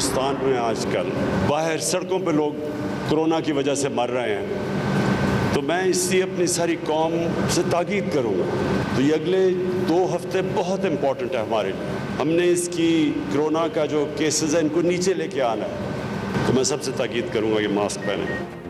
हिंदुस्तान में आजकल बाहर सड़कों पे लोग कोरोना की वजह से मर रहे हैं, तो मैं इससे अपनी सारी कौम से ताकीद करूँगा। तो ये अगले 2 हफ्ते बहुत इम्पोर्टेंट है हमारे लिए। हमने इसकी कोरोना का जो केसेस हैं इनको नीचे लेके आना है, तो मैं सबसे ताकीद करूँगा कि मास्क पहनें।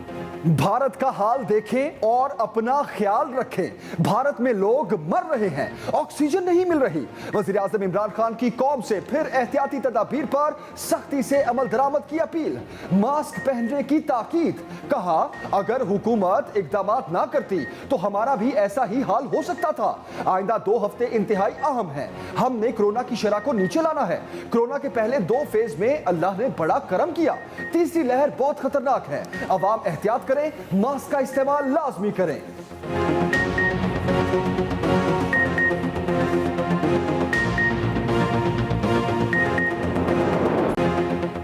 भारत का हाल देखें और अपना ख्याल रखें। भारत में लोग मर रहे हैं, ऑक्सीजन नहीं मिल रही। वज़ीर आज़म इमरान खान की कौम से फिर एहतियाती तदाबीर पर सख्ती से अमल दरामद की अपील, मास्क पहनने की ताकीद। कहा अगर हुकूमत इकदाम ना करती तो हमारा भी ऐसा ही हाल हो सकता था। आइंदा 2 हफ्ते इंतहाई अहम हैं। हमने कोरोना की शरह को नीचे लाना है। कोरोना के पहले 2 फेज में अल्लाह ने बड़ा करम किया। तीसरी लहर बहुत खतरनाक है। अवाम एहतियात करें, मास्क का इस्तेमाल लाजमी करें।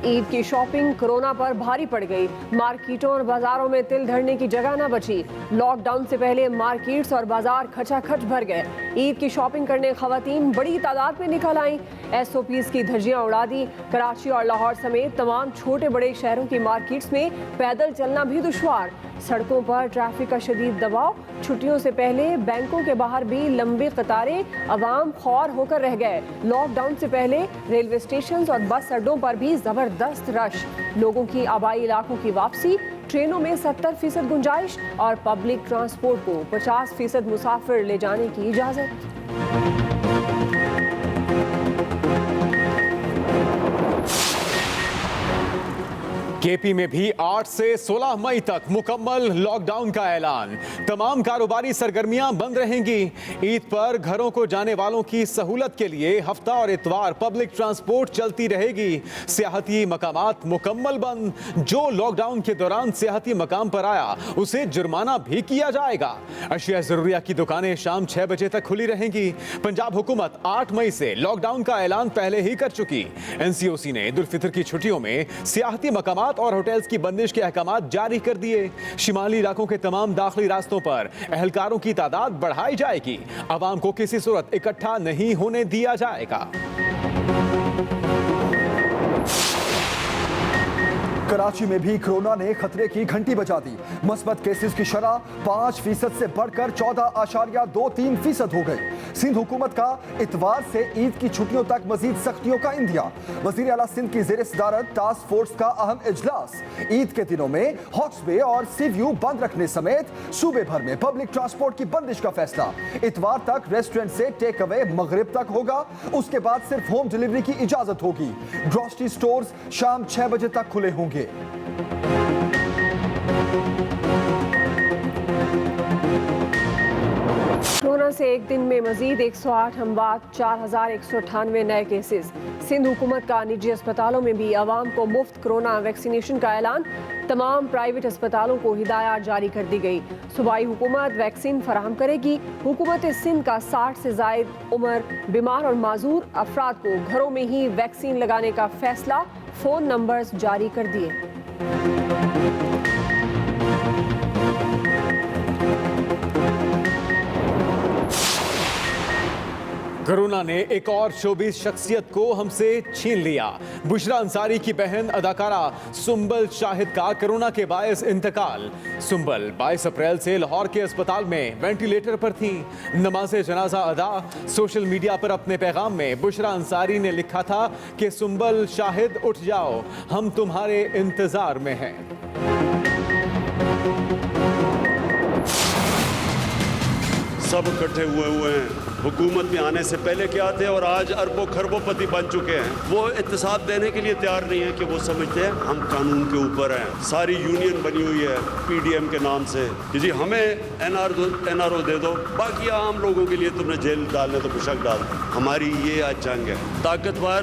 ईद की शॉपिंग कोरोना पर भारी पड़ गई। मार्केटों और बाजारों में तिल धरने की जगह न बची। लॉकडाउन से पहले मार्केट्स और बाजार खचाखच भर गए। ईद की शॉपिंग करने खवातीन बड़ी तादाद में निकल आईं। SOPs की धज्जियां उड़ा दी। कराची और लाहौर समेत तमाम छोटे बड़े शहरों की मार्केट्स में पैदल चलना भी दुश्वार। सड़कों पर ट्रैफिक का शदीद दबाव। छुट्टियों से पहले बैंकों के बाहर भी लंबी कतारें। अवाम खौर होकर रह गए। लॉकडाउन से पहले रेलवे स्टेशन और बस अड्डों पर भी जबरदस्त रश। लोगों की आबाई इलाकों की वापसी। ट्रेनों में 70% गुंजाइश और पब्लिक ट्रांसपोर्ट को 50% मुसाफिर ले जाने की इजाजत। केपी में भी 8 से 16 मई तक मुकम्मल लॉकडाउन का ऐलान। तमाम कारोबारी सरगर्मियां बंद रहेंगी। ईद पर घरों को जाने वालों की सहूलत के लिए हफ्ता और इतवार पब्लिक ट्रांसपोर्ट चलती रहेगी। सियाहती मकामात मुकम्मल बंद। जो लॉकडाउन के दौरान सियाहती मकाम पर आया उसे जुर्माना भी किया जाएगा। अशिया जरूरिया की दुकानें शाम 6 बजे तक खुली रहेंगी। पंजाब हुकूमत 8 मई से लॉकडाउन का ऐलान पहले ही कर चुकी। NCOC ने ईद उल फितर की छुट्टियों में सियाहती मकामात और होटल्स की बंदिश के अहकामात जारी कर दिए। शिमाली इलाकों के तमाम दाखिली रास्तों पर एहलकारों की तादाद बढ़ाई जाएगी। आवाम को किसी सूरत इकट्ठा नहीं होने दिया जाएगा। कराची में भी कोरोना ने खतरे की घंटी बजा दी। मस्बत केसेस की शरह 5% से बढ़कर 14.23% हो गई। सिंध हुकूमत का इतवार से ईद की छुट्टियों तक मजीद सख्तियों का इंदिया। वजीर आला सिंध की जेर सदारत टास्क फोर्स का अहम इजलास। ईद के दिनों में हॉक्सबे और सी व्यू बंद रखने समेत सूबे भर में पब्लिक ट्रांसपोर्ट की बंदिश का फैसला। इतवार तक रेस्टोरेंट से टेक अवे मगरिब तक होगा। उसके बाद सिर्फ होम डिलीवरी की इजाजत होगी। ग्रोसरी स्टोर्स शाम 6 बजे तक खुले होंगे। कोरोना से एक दिन में मजीद 108 हमवात, 4198 नए केसेस। सिंध हुकूमत का निजी अस्पतालों में भी अवाम को मुफ्त कोरोना वैक्सीनेशन का ऐलान। तमाम प्राइवेट अस्पतालों को हिदायत जारी कर दी गई। सूबाई हुकूमत वैक्सीन फराहम करेगी। हुकूमत सिंध का 60 से जायद उम्र, बीमार और माजूर अफराद को घरों में ही वैक्सीन लगाने का फैसला। फ़ोन नंबर्स जारी कर दिए। कोरोना ने एक और शोबिस शख्सियत को हमसे छीन लिया। बुशरा अंसारी की बहन अदाकारा सुंबल शाहिद का कोरोना के बायस इंतकाल। सुंबल 22 अप्रैल से लाहौर के अस्पताल में वेंटिलेटर पर थी। नमाज़े जनाजा अदा। सोशल मीडिया पर अपने पैगाम में बुशरा अंसारी ने लिखा था कि सुंबल शाहिद उठ जाओ, हम तुम्हारे इंतजार में हैं। सब इकट्ठे हुए हैं। हुकूमत में आने से पहले क्या थे और आज अरबों खरबोपति बन चुके हैं। वो इत्तेसाब देने के लिए तैयार नहीं है कि वो समझते हैं हम कानून के ऊपर हैं। सारी यूनियन बनी हुई है PDM के नाम से कि जी हमें NRO दे दो, बाकी आम लोगों के लिए तुमने जेल डालने तो बेशक डाल। हमारी ये आज जंग है। ताकतवर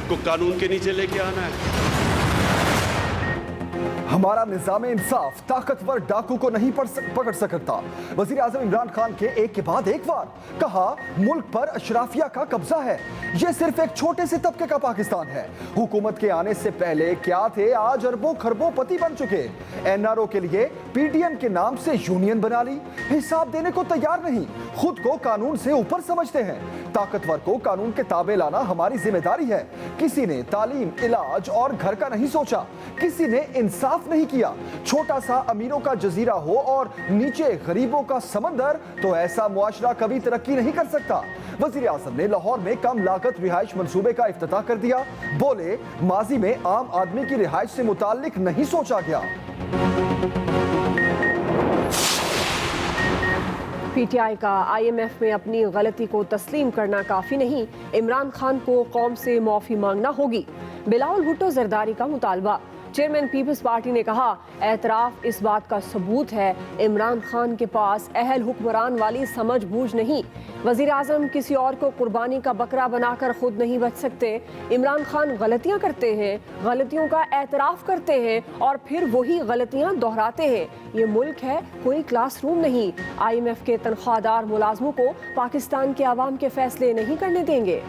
को कानून के नीचे लेके आना है। हमारा निजाम इंसाफ ताकतवर डाकू को नहीं पकड़ सकता। वजीर आजम इमरान खान के एक के बाद एक बार कहा, मुल्क पर अशराफिया का कब्जा है। यह सिर्फ एक छोटे से तबके का पाकिस्तान है। हुकूमत के आने से पहले क्या थे, आज अरबों खरबों पति बन चुके। एनआरओ के लिए पीडीएम के नाम से यूनियन बना ली। हिसाब देने को तैयार नहीं, खुद को कानून से ऊपर समझते हैं। ताकतवर को कानून के ताबे लाना हमारी जिम्मेदारी है। किसी ने तालीम, इलाज और घर का नहीं सोचा, किसी ने इंसाफ नहीं किया। छोटा सा अमीरों का जजीरा हो और नीचे गरीबों का समंदर, तो ऐसा मुआशरा कभी तरक्की नहीं कर सकता। वजीर आजम ने लाहौर में कम लागत रिहाइश मंसूबे का इफ्तिताह कर दिया। बोले, माजी में आम आदमी की रिहाइश से मुताल्लिक नहीं सोचा गया। पीटीआई का आईएमएफ में अपनी गलती को तस्लीम करना काफी नहीं, इमरान खान को कौम से माफी मांगना होगी। बिलावल भुट्टो जरदारी का मुतालबा। चेयरमैन पीपल्स पार्टी ने कहा, एतराफ इस बात का सबूत है इमरान खान के पास अहल हुक्मरान वाली समझ बूझ नहीं। वजीर आजम किसी और को कुर्बानी का बकरा बनाकर खुद नहीं बच सकते। इमरान खान गलतियां करते हैं, गलतियों का एतराफ करते हैं और फिर वही गलतियां दोहराते हैं। ये मुल्क है, कोई क्लासरूम नहीं। IMF के तनख्वाहदार मुलाजमों को पाकिस्तान के अवाम के फैसले नहीं करने देंगे।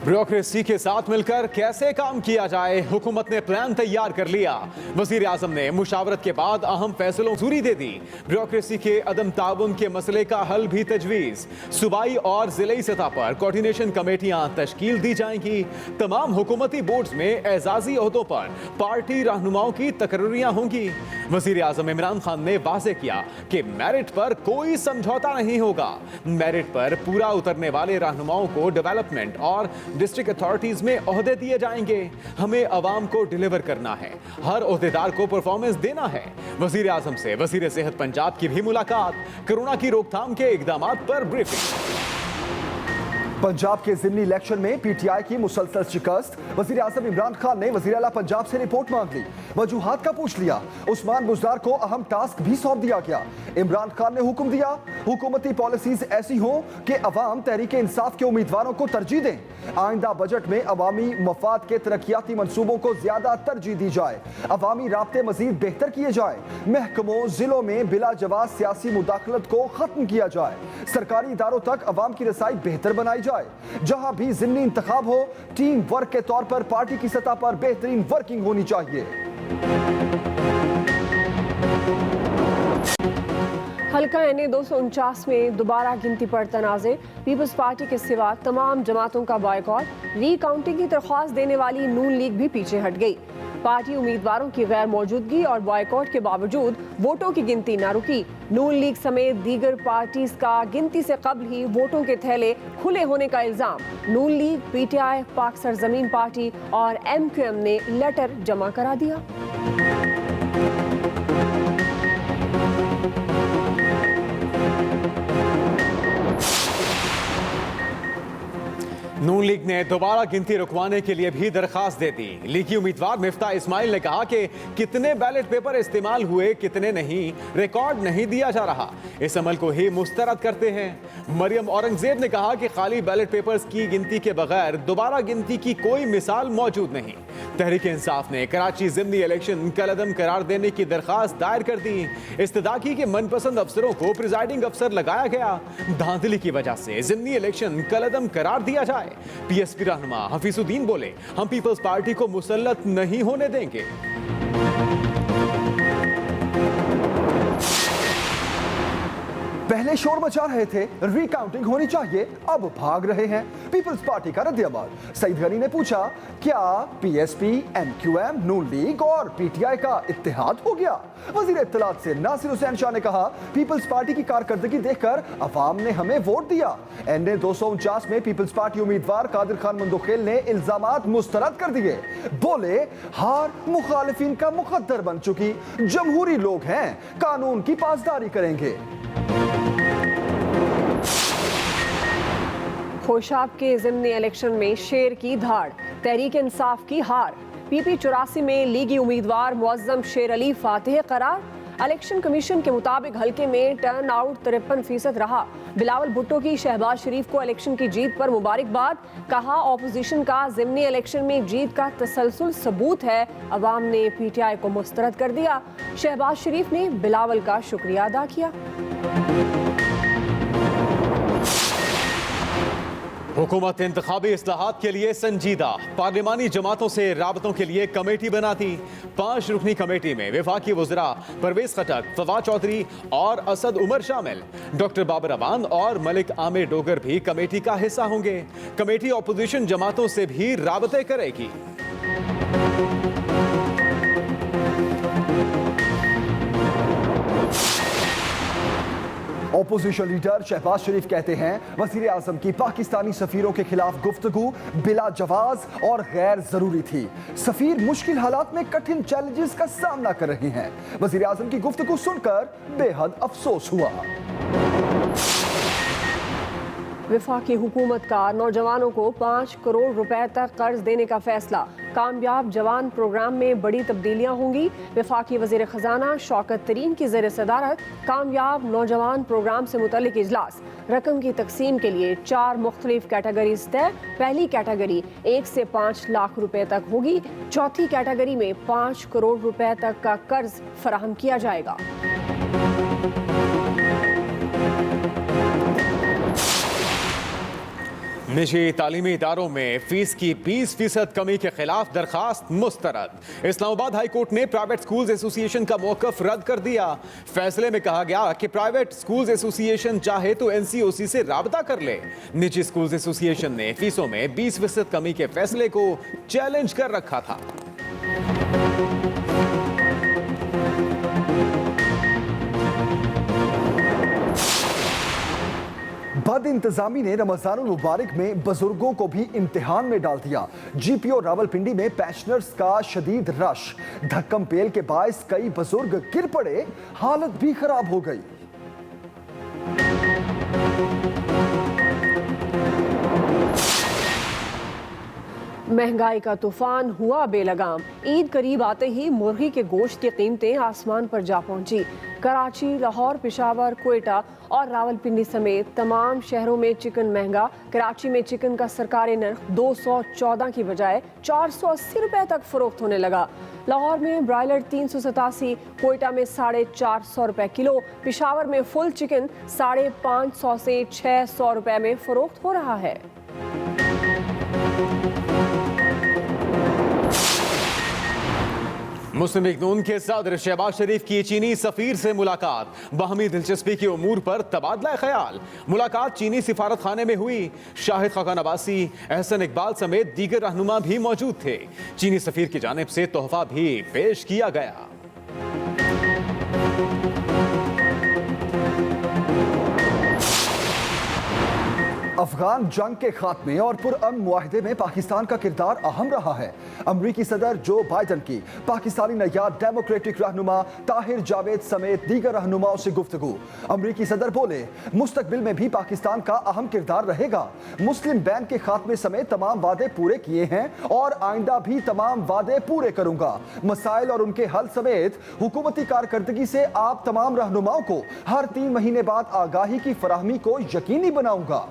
ब्यूरोक्रेसी के साथ मिलकर कैसे काम किया जाए, हुकूमत ने प्लान तैयार कर लिया। वजीर आजम ने मुशावरत के बाद अहम फैसलों मंजूरी दे दी। ब्यूरोक्रेसी के अदम ताउन के मसले का हल भी तजवीज। सूबाई और जिले सतह पर कोऑर्डिनेशन कमेटियां तश्कील दी जाएंगी। तमाम हुकूमती बोर्ड्स में एजाजी ओहदों पर पार्टी रहनुमाओं की तकर्रियां होंगी। वजीर आजम इमरान खान ने वाज़ेह किया कि मेरिट पर कोई समझौता नहीं होगा। मेरिट पर पूरा उतरने वाले रहनुमाओं को डेवलपमेंट और डिस्ट्रिक्ट अथॉरिटीज में ओहदे दिए जाएंगे। हमें अवाम को डिलीवर करना है, हर ओहदेदार को परफॉर्मेंस देना है। वजीर आजम से वजीर सेहत पंजाब की भी मुलाकात। कोरोना की रोकथाम के इकदामात पर ब्रीफिंग। पंजाब के जिमनी इलेक्शन में पीटीआई की मुसलसल शिकस्त। वजीर आजम इमरान खान ने वजीर आला पंजाब से रिपोर्ट मांग ली, वजूहात का पूछ लिया। उस्मान बुज़दार को अहम टास्क भी सौंप दिया गया। इमरान खान ने हुक्म दिया, हुकूमती पॉलिसीज ऐसी हो कि अवाम तहरीक इंसाफ के उम्मीदवारों को तरजीह दें। आइंदा बजट में अवामी मफाद के तरक्याती मंसूबों को ज्यादा तरजीह दी जाए। अवामी राब्ते मजीद बेहतर किए जाए। महकमों, जिलों में बिला जवाब सियासी मुदाखलत को खत्म किया जाए। सरकारी इदारों तक अवाम की रसाई बेहतर बनाई जाए। जहां भी ज़िमनी इंतखाब हो, टीम वर्क के तौर पर पार्टी की सतह पर बेहतरीन वर्किंग होनी चाहिए। हल्का NA 249 में दोबारा गिनती पर तनाज़े। पीपल्स पार्टी के सिवा तमाम जमातों का बॉयकॉट। रीकाउंटिंग की दरख्वास्त देने वाली नून लीग भी पीछे हट गई। पार्टी उम्मीदवारों की गैर मौजूदगी और बॉयकॉट के बावजूद वोटों की गिनती न रुकी। नून लीग समेत दीगर पार्टीज का गिनती से कबल ही वोटों के थैले खुले होने का इल्जाम। नून लीग, PTI, पाक सरजमीन पार्टी और MQM ने लेटर जमा करा दिया। नून लीग ने दोबारा गिनती रुकवाने के लिए भी दरखास्त दे दी। लीगी उम्मीदवार मिफ्ता इस्माइल ने कहा कि कितने बैलेट पेपर इस्तेमाल हुए, कितने नहीं, रिकॉर्ड नहीं दिया जा रहा। इस अमल को ही मुस्तरद करते हैं। मरियम औरंगजेब ने कहा कि खाली बैलेट पेपर्स की गिनती के बगैर दोबारा गिनती की कोई मिसाल मौजूद नहीं। तहरीक इंसाफ ने कराची जिमनी इलेक्शन कलअदम करार देने की दरखास्त दायर कर दी। इस्तदा की कि मनपसंद अफसरों को प्रिजाइडिंग अफसर लगाया गया। धांधली की वजह से जिमनी इलेक्शन कलअदम करार दिया जाए। PSP रहनुमा हफीजुद्दीन बोले, हम पीपल्स पार्टी को मुसल्लत नहीं होने देंगे। पहले शोर मचा रहे थे, रिकाउंटिंग होनी चाहिए, अब भाग रहे हैं। पीपल्स पार्टी का रद्द-ए-अमल। सईद गनी ने पूछा, क्या PSP, MQM, नून लीग और PTI का इत्तेहाद हो गया? वजीर इत्तलात से नासिर हुसैन शाह ने कहा, पीपल्स पार्टी की कारकर्दगी देखकर अवाम ने हमें वोट दिया। NA 249 में पीपल्स पार्टी उम्मीदवार कादिर खान मंदोखेल ने इल्जामात मुस्तरद कर दिए। बोले, हार मुखालिफिन का मुकद्दर बन चुकी, जमहूरी लोग हैं, कानून की पासदारी करेंगे। खोशाब के ज़िमनी इलेक्शन में शेर की धाड़, तहरीक इंसाफ की हार। PP 84 में लीगी उम्मीदवार मुअज्जम शेर अली फातिह करार। इलेक्शन कमीशन के मुताबिक हल्के में टर्न आउट 53% रहा। बिलावल भुट्टो की शहबाज शरीफ को इलेक्शन की जीत पर मुबारकबाद। कहा ऑपोजिशन का ज़िमनी इलेक्शन में जीत का तसलसल सबूत है, अवाम ने पीटीआई को मुस्तरद कर दिया। शहबाज शरीफ ने बिलावल का शुक्रिया अदा किया। हुकूमत इंतखाबी इस्लाहात के लिए संजीदा, पार्लिमानी जमातों से राबतों के लिए कमेटी बनाती। 5 रुकनी कमेटी में वफाकी वज़रा परवेज खटक, फवाद चौधरी और असद उमर शामिल। डॉक्टर बाबर अवान और मलिक आमिर डोगर भी कमेटी का हिस्सा होंगे। कमेटी अपोजिशन जमातों से भी राबते करेगी। ऑपोजिशन लीडर शहबाज शरीफ कहते हैं वजीर आजम की पाकिस्तानी सफीरों के खिलाफ गुफ्तगू बिला जवाज और गैर जरूरी थी। सफीर मुश्किल हालात में कठिन चैलेंजेस का सामना कर रहे हैं। वजीर आजम की गुफ्तगू सुनकर बेहद अफसोस हुआ। वफाकी हुकूमत का नौजवानों को 5 करोड़ रुपए तक कर्ज देने का फैसला। कामयाब जवान प्रोग्राम में बड़ी तब्दीलियां होंगी। वफाकी वजीर खजाना शौकत तरीन की ज़ेर सदारत कामयाब नौजवान प्रोग्राम से मुतल्लिक इजलास। रकम की तकसीम के लिए 4 मुख्तलिफ कैटेगरीज तय। पहली कैटेगरी 1 से 5 लाख रुपए तक होगी। चौथी कैटेगरी में 5 करोड़ रुपए तक का कर्ज फराहम किया जाएगा। निजी तालीमी इदारों में फीस की 20% कमी के खिलाफ दरखास्त मुस्तरद। इस्लामाबाद हाई कोर्ट ने प्राइवेट स्कूल्स एसोसिएशन का मौक़िफ़ रद्द कर दिया। फैसले में कहा गया कि प्राइवेट स्कूल्स एसोसिएशन चाहे तो एनसीओसी से राबता कर ले। निजी स्कूल्स एसोसिएशन ने फीसों में 20% कमी के फैसले को चैलेंज कर रखा था। बद इंतजामी ने रमजानुल मुबारक में बुजुर्गों को भी इम्तिहान में डाल दिया। जीपीओ रावलपिंडी में पेंशनर्स का शदीद रश। धक्कम पेल के बायस कई बुजुर्ग गिर पड़े, हालत भी खराब हो गई। महंगाई का तूफान हुआ बेलगाम। ईद करीब आते ही मुर्गी के गोश्त की कीमतें आसमान पर जा पहुंची। कराची, लाहौर, पेशावर, कोयटा और रावलपिंडी समेत तमाम शहरों में चिकन महंगा। कराची में चिकन का सरकारी नर्ख 214 की बजाय 480 रुपए तक फरोख्त होने लगा। लाहौर में ब्रायलर 387, कोयटा में 450 रुपए किलो, पेशावर में फुल चिकन 550 से 600 रुपए में फरोख्त हो रहा है। मुस्लिम लीग नून के सदर शहबाज शरीफ की चीनी सफीर से मुलाकात। बाहमी दिलचस्पी के उमूर पर तबादला ख्याल। मुलाकात चीनी सिफारत खाने में हुई। शाहिद खाकान अब्बासी, एहसन इकबाल समेत दीगर रहनुमा भी मौजूद थे। चीनी सफीर की जानिब से तोहफा भी पेश किया गया। अफगान जंग के खात्मे और पुरअमन मुआहदे में पाकिस्तान का किरदार अहम रहा है। अमरीकी सदर जो बाइडन की पाकिस्तानी नयाब डेमोक्रेटिक रहनुमा ताहिर जावेद समेत दीगर रहनुमाओं से गुफ्तगू। अमरीकी सदर बोले मुस्तकबिल में भी पाकिस्तान का अहम किरदार रहेगा। मुस्लिम बैन के खात्मे समेत तमाम वादे पूरे किए हैं और आइंदा भी तमाम वादे पूरे करूंगा। मसाइल और उनके हल समेत हुकूमती कारकर्दगी से आप तमाम रहनुमाओं को हर 3 महीने बाद आगाही की फराहमी को यकीनी बनाऊंगा।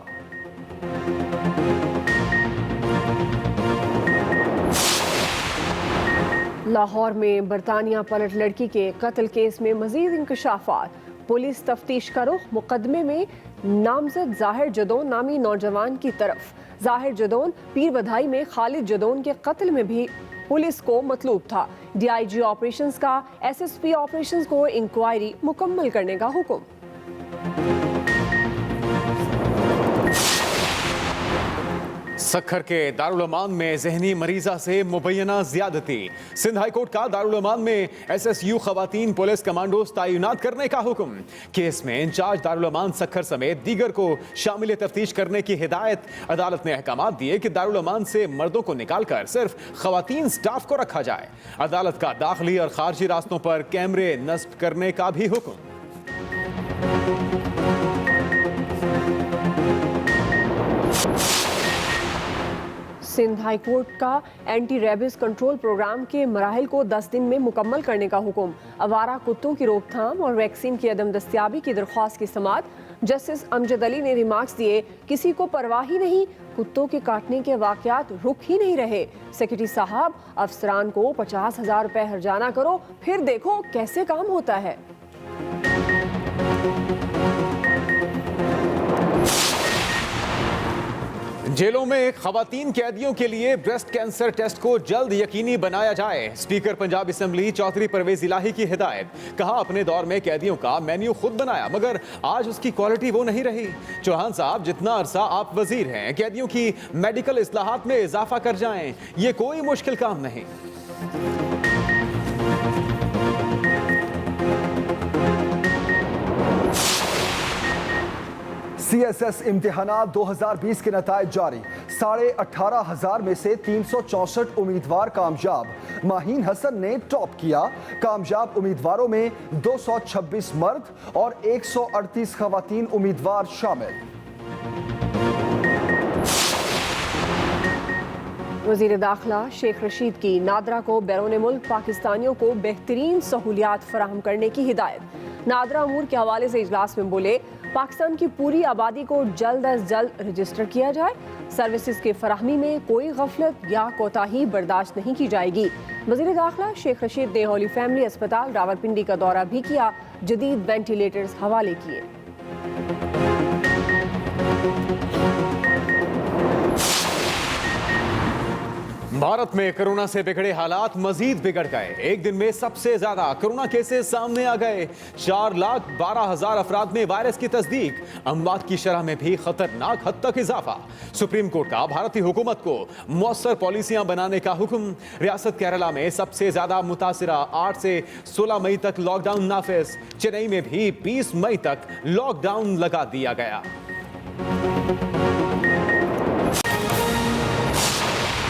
लाहौर में बरतानिया पलट लड़की के कत्ल केस में मजीद इंकशाफात। पुलिस तफ्तीश का रुख मुकदमे में नामजद जाहिर जदोन नामी नौजवान की तरफ। जाहिर जदोन पीर बधाई में खालिद जदोन के कत्ल में भी पुलिस को मतलूब था। डीआईजी ऑपरेशंस का एसएसपी ऑपरेशंस को इंक्वायरी मुकम्मल करने का हुक्म। सक्खर के दारुल अमान में जहनी मरीजा से मुबैना ज्यादती। सिंध हाई कोर्ट का दारुल अमान में एसएसयू खवातीन पुलिस कमांडोज तैनात करने का हुक्म। केस में इंचार्ज दारुल अमान सक्खर समेत दीगर को शामिल तफ्तीश करने की हिदायत। अदालत ने अहकाम दिए कि दारुल अमान से मर्दों को निकालकर सिर्फ खवातीन स्टाफ को रखा जाए। अदालत का दाखिली और खारजी रास्तों पर कैमरे नस्ब करने का भी हुक्म। सिंध हाई कोर्ट का एंटी रेबिस कंट्रोल प्रोग्राम के मराहिल को 10 दिन में मुकम्मल करने का हुक्म। आवारा कुत्तों की रोकथाम और वैक्सीन की अदम दस्तियाबी की दरख्वास्त की समाअत। जस्टिस अमजद अली ने रिमार्क्स दिए, किसी को परवाह ही नहीं, कुत्तों के काटने के वाकयात रुक ही नहीं रहे। सेक्रेटरी साहब, अफसरान को 50,000 रुपए हर्जाना करो, फिर देखो कैसे काम होता है। जेलों में खवातीन कैदियों के लिए ब्रेस्ट कैंसर टेस्ट को जल्द यकीनी बनाया जाए। स्पीकर पंजाब असेंबली चौधरी परवेज इलाही की हिदायत। कहा, अपने दौर में कैदियों का मेन्यू खुद बनाया, मगर आज उसकी क्वालिटी वो नहीं रही। चौहान साहब, जितना अरसा आप वजीर हैं, कैदियों की मेडिकल इस्लाहात में इजाफा कर जाएं, ये कोई मुश्किल काम नहीं। CSS इम्तिहानात 2020 के नताइज जारी। 18,500 में से 364 उम्मीदवार कामयाब। माहीन हसन ने टॉप किया। कामयाब उम्मीदवारों में 226 मर्द और 138 खवातीन उम्मीदवार शामिल। वजीर दाखिला शेख रशीद की नादरा को बैरून मुल्क पाकिस्तानियों को बेहतरीन सहूलियात फराहम करने की हिदायत। नादरा अमूर के हवाले से इजलास में बोले, पाकिस्तान की पूरी आबादी को जल्द अज जल्द रजिस्टर किया जाए। सर्विसेज के फराहमी में कोई गफलत या कोताही बर्दाश्त नहीं की जाएगी। वजीर दाखिला शेख रशीद ने होली फैमिली अस्पताल रावलपिंडी का दौरा भी किया, जदीद वेंटिलेटर्स हवाले किए। भारत में कोरोना से बिगड़े हालात मजीद बिगड़ गए। एक दिन में सबसे ज्यादा कोरोना केसेस सामने आ गए। 4,12,000 अफराद में वायरस की तस्दीक। अमवात की शरह में भी खतरनाक हद तक इजाफा। सुप्रीम कोर्ट का भारतीय हुकूमत को मौसर पॉलिसियां बनाने का हुक्म। रियासत केरला में सबसे ज्यादा मुतासिरा 8 से 16 मई तक लॉकडाउन नाफिज। चेन्नई में भी 20 मई तक लॉकडाउन लगा दिया गया।